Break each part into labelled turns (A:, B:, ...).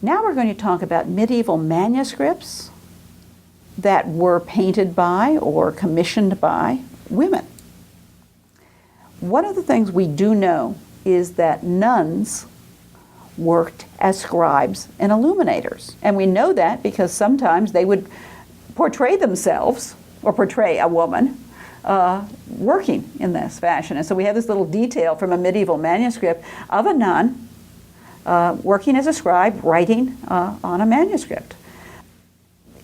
A: Now we're going to talk about medieval manuscripts that were painted by or commissioned by women. One of the things we do know is that nuns worked as scribes and illuminators. And we know that because sometimes they would portray themselves or portray a woman working in this fashion. And so we have this little detail from a medieval manuscript of a nun working as a scribe, writing on a manuscript.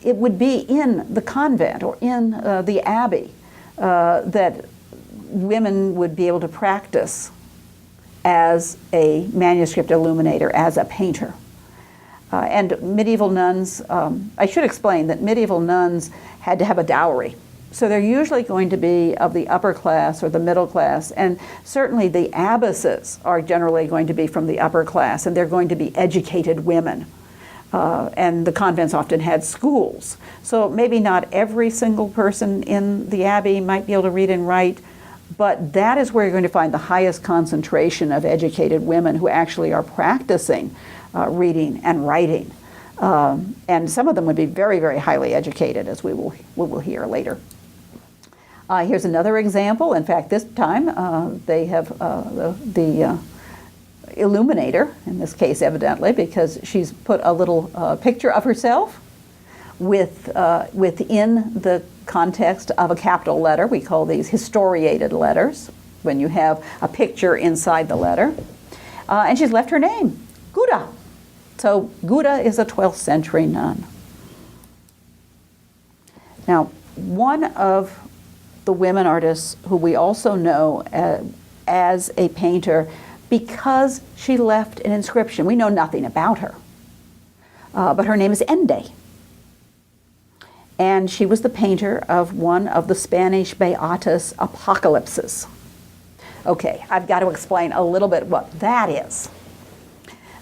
A: It would be in the convent or in the abbey that women would be able to practice as a manuscript illuminator, as a painter. And medieval nuns, I should explain that medieval nuns had to have a dowry. So they're usually going to be of the upper class or the middle class, and certainly the abbesses are generally going to be from the upper class, and they're going to be educated women. And the convents often had schools. So maybe not every single person in the abbey might be able to read and write, but that is where you're going to find the highest concentration of educated women who actually are practicing reading and writing. And some of them would be very, very highly educated, as we will hear later. Here's another example. In fact, this time they have the illuminator, in this case evidently, because she's put a little picture of herself within the context of a capital letter. We call these historiated letters, when you have a picture inside the letter. And she's left her name, Guda. So Guda is a 12th century nun. Now, one of the women artists who we also know as a painter, because she left an inscription. We know nothing about her, but her name is Ende. And she was the painter of one of the Spanish Beatus Apocalypses. Okay, I've got to explain a little bit what that is.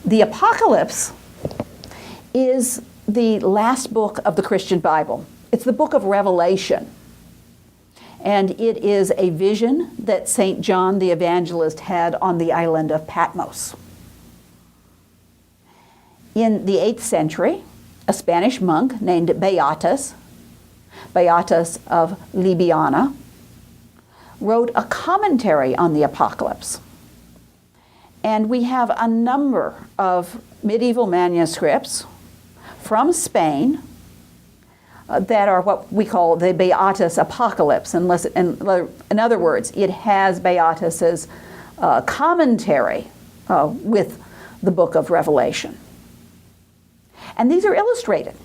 A: The Apocalypse is the last book of the Christian Bible. It's the book of Revelation. And it is a vision that St. John the Evangelist had on the island of Patmos. In the 8th century, a Spanish monk named Beatus of Liébana, wrote a commentary on the Apocalypse. And we have a number of medieval manuscripts from Spain that are what we call the Beatus Apocalypse. In other words, it has Beatus's commentary with the book of Revelation. And these are illustrated,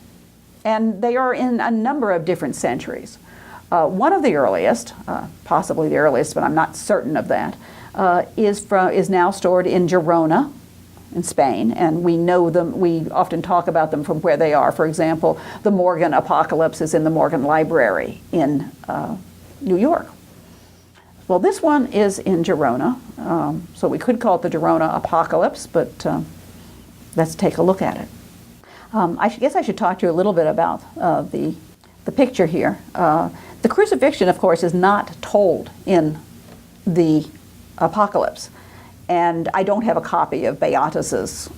A: and they are in a number of different centuries. One of the earliest, possibly the earliest, but I'm not certain of that, is now stored in Girona, in Spain, and we know them, we often talk about them from where they are. For example, the Morgan Apocalypse is in the Morgan Library in New York. Well, this one is in Girona, so we could call it the Girona Apocalypse, but let's take a look at it. I guess I should talk to you a little bit about the picture here. The crucifixion, of course, is not told in the Apocalypse. And I don't have a copy of Beatus's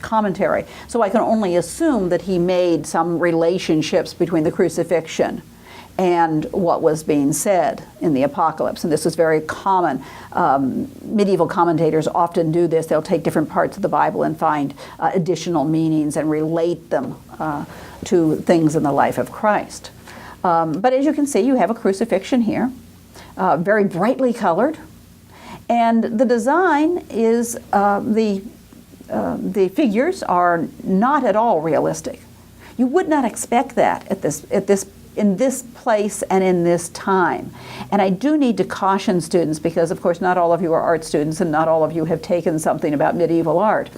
A: commentary, so I can only assume that he made some relationships between the crucifixion and what was being said in the Apocalypse. And this is very common. Medieval commentators often do this. They'll take different parts of the Bible and find additional meanings and relate them to things in the life of Christ. But as you can see, you have a crucifixion here, very brightly colored. And the design is, the figures are not at all realistic. You would not expect that in this place and in this time. And I do need to caution students, because of course not all of you are art students and not all of you have taken something about medieval art.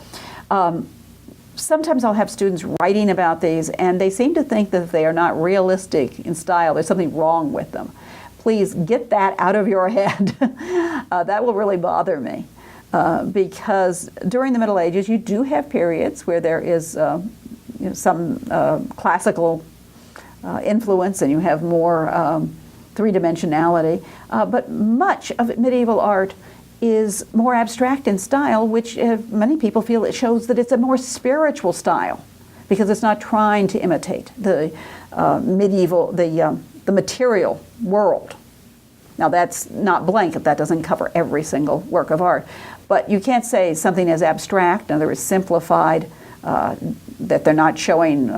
A: Sometimes I'll have students writing about these and they seem to think that if they are not realistic in style, there's something wrong with them. Please get that out of your head. That will really bother me. Because during the Middle Ages, you do have periods where there is some classical influence and you have more three-dimensionality. But much of medieval art is more abstract in style, which many people feel it shows that it's a more spiritual style, because it's not trying to imitate the the material world. Now that's not blanket, that doesn't cover every single work of art, but you can't say something is abstract, in other words simplified, that they're not showing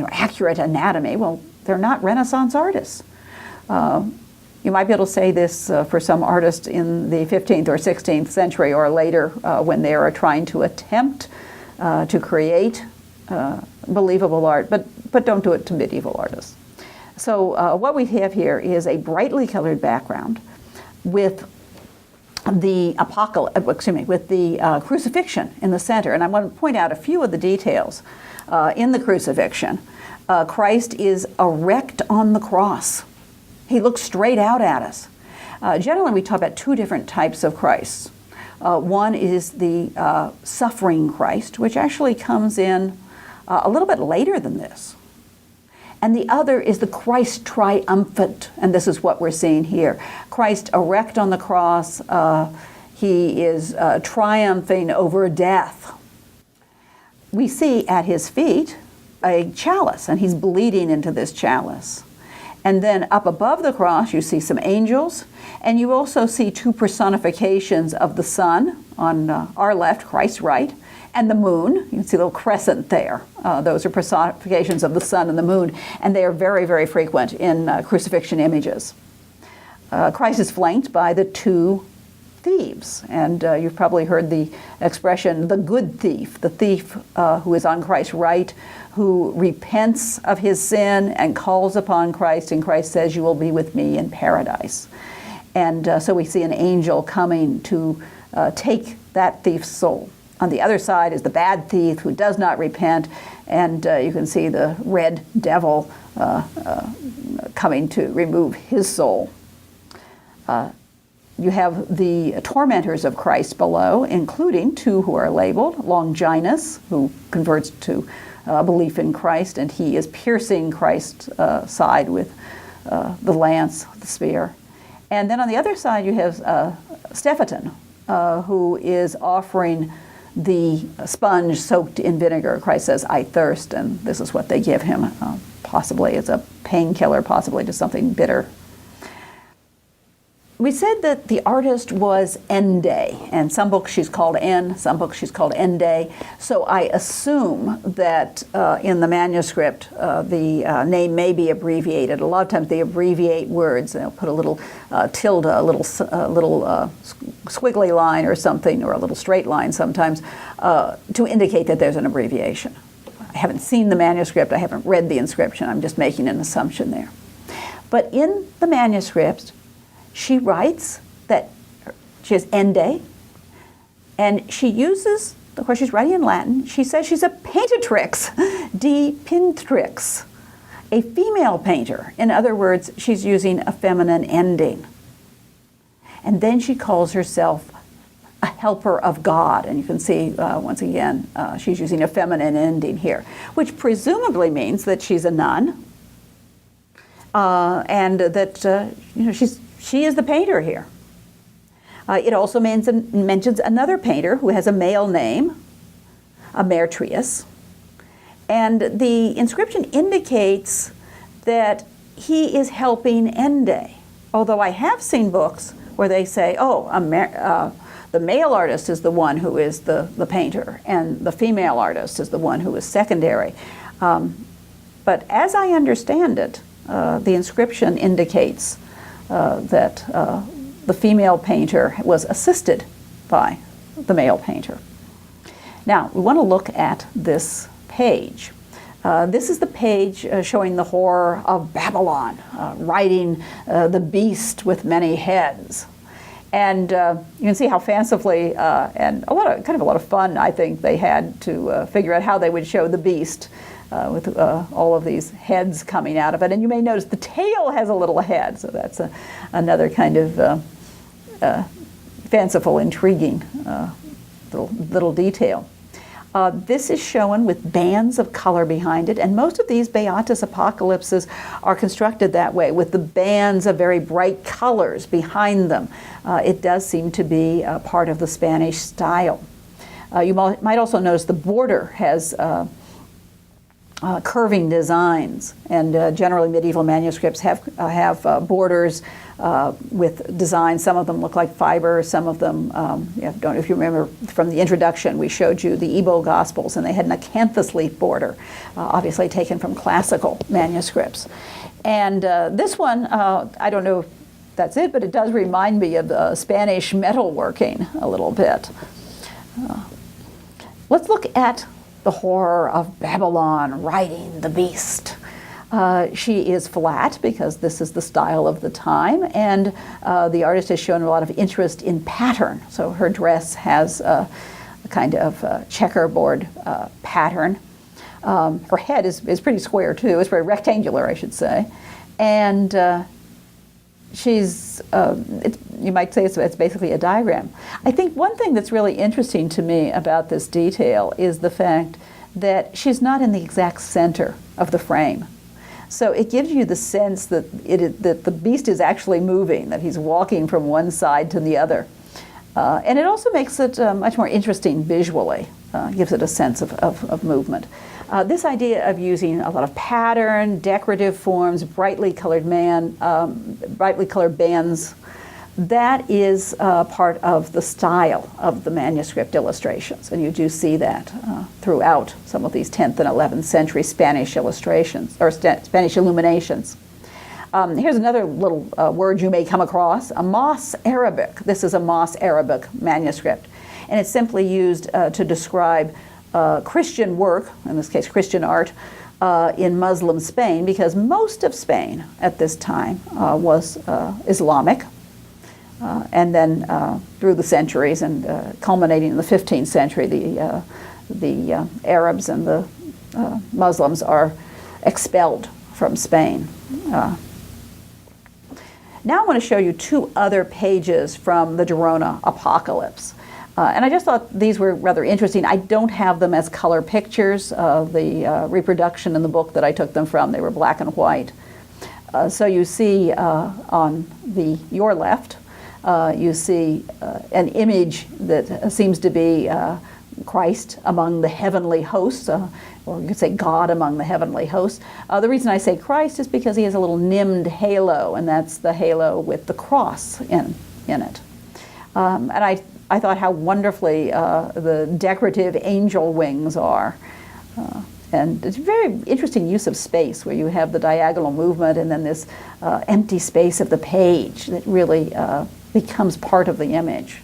A: accurate anatomy. Well, they're not Renaissance artists. You might be able to say this for some artists in the 15th or 16th century or later, when they are trying to attempt to create believable art, but don't do it to medieval artists. So what we have here is a brightly colored background with the crucifixion in the center. And I want to point out a few of the details in the crucifixion. Christ is erect on the cross. He looks straight out at us. Generally, we talk about two different types of Christs. One is the suffering Christ, which actually comes in a little bit later than this. And the other is the Christ triumphant, and this is what we're seeing here. Christ erect on the cross, he is triumphing over death. We see at his feet a chalice, and he's bleeding into this chalice. And then up above the cross, you see some angels, and you also see two personifications of the sun on our left, Christ's right, and the moon. You can see a little crescent there. Those are personifications of the sun and the moon, and they are very, very frequent in crucifixion images. Christ is flanked by the two thieves, and you've probably heard the expression, the good thief, the thief who is on Christ's right, who repents of his sin and calls upon Christ, and Christ says, "You will be with me in paradise." And so we see an angel coming to take that thief's soul. On the other side is the bad thief who does not repent, and you can see the red devil coming to remove his soul. You have the tormentors of Christ below, including two who are labeled, Longinus, who converts to belief in Christ, and he is piercing Christ's side with the lance, the spear. And then on the other side you have Stephaton, who is offering the sponge soaked in vinegar. Christ says, "I thirst," and this is what they give him, possibly as a painkiller, possibly to something bitter. We said that the artist was Ende, and some books she's called En, some books she's called Ende. So I assume that in the manuscript the name may be abbreviated. A lot of times they abbreviate words. They'll put a little tilde, a little squiggly line or something, or a little straight line sometimes, to indicate that there's an abbreviation. I haven't seen the manuscript. I haven't read the inscription. I'm just making an assumption there. But in the manuscript, she writes that she is Ende, and she uses, of course she's writing in Latin, she says she's a paintatrix, de pintrix, a female painter. In other words, she's using a feminine ending. And then she calls herself a helper of God, and you can see, once again, she's using a feminine ending here, which presumably means that she's a nun, and that she is the painter here. It also mentions another painter who has a male name, Amertrius, and the inscription indicates that he is helping Ende. Although I have seen books where they say, the male artist is the one who is the painter, and the female artist is the one who is secondary. But as I understand it, the inscription indicates that the female painter was assisted by the male painter. Now, we want to look at this page. This is the page showing the horror of Babylon, riding the beast with many heads. And you can see how fancifully and a lot of fun, I think, they had to figure out how they would show the beast with all of these heads coming out of it. And you may notice the tail has a little head, so that's another kind of fanciful, intriguing little detail. This is shown with bands of color behind it, and most of these Beatus Apocalypses are constructed that way, with the bands of very bright colors behind them. It does seem to be part of the Spanish style. You might also notice the border has curving designs, and generally medieval manuscripts have borders with designs. Some of them look like fiber, some of them, don't know if you remember from the introduction, we showed you the Igbo Gospels, and they had an acanthus leaf border, obviously taken from classical manuscripts. And this one, I don't know if that's it, but it does remind me of Spanish metalworking a little bit. Let's look at the horror of Babylon riding the beast. She is flat because this is the style of the time, and the artist has shown a lot of interest in pattern. So her dress has a kind of checkerboard pattern. Her head is pretty square too. It's very rectangular, I should say. And she's, you might say it's basically a diagram. I think one thing that's really interesting to me about this detail is the fact that she's not in the exact center of the frame. So it gives you the sense that that the beast is actually moving, that he's walking from one side to the other. And it also makes it much more interesting visually, gives it a sense of movement. This idea of using a lot of pattern, decorative forms, brightly colored bands, that is part of the style of the manuscript illustrations. And you do see that throughout some of these 10th and 11th century Spanish illustrations, or Spanish illuminations. Here's another little word you may come across, a Moss Arabic. This is a Moss Arabic manuscript. And it's simply used to describe Christian work, in this case Christian art, in Muslim Spain, because most of Spain at this time was Islamic. And then through the centuries and culminating in the 15th century, the Arabs and the Muslims are expelled from Spain. Now I want to show you two other pages from the Girona Apocalypse. And I just thought these were rather interesting. I don't have them as color pictures. The reproduction in the book that I took them from, they were black and white. So you see on your left, you see an image that seems to be Christ among the heavenly hosts, or you could say God among the heavenly hosts. The reason I say Christ is because he has a little nimmed halo, and that's the halo with the cross in it. And I thought how wonderfully the decorative angel wings are. And it's a very interesting use of space, where you have the diagonal movement and then this empty space of the page that really becomes part of the image.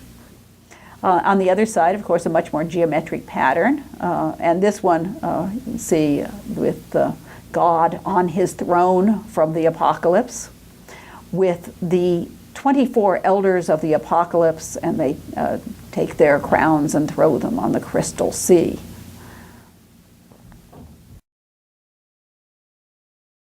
A: On the other side, of course, a much more geometric pattern. And this one you can see with God on his throne from the Apocalypse, with the 24 elders of the Apocalypse, and they take their crowns and throw them on the crystal sea.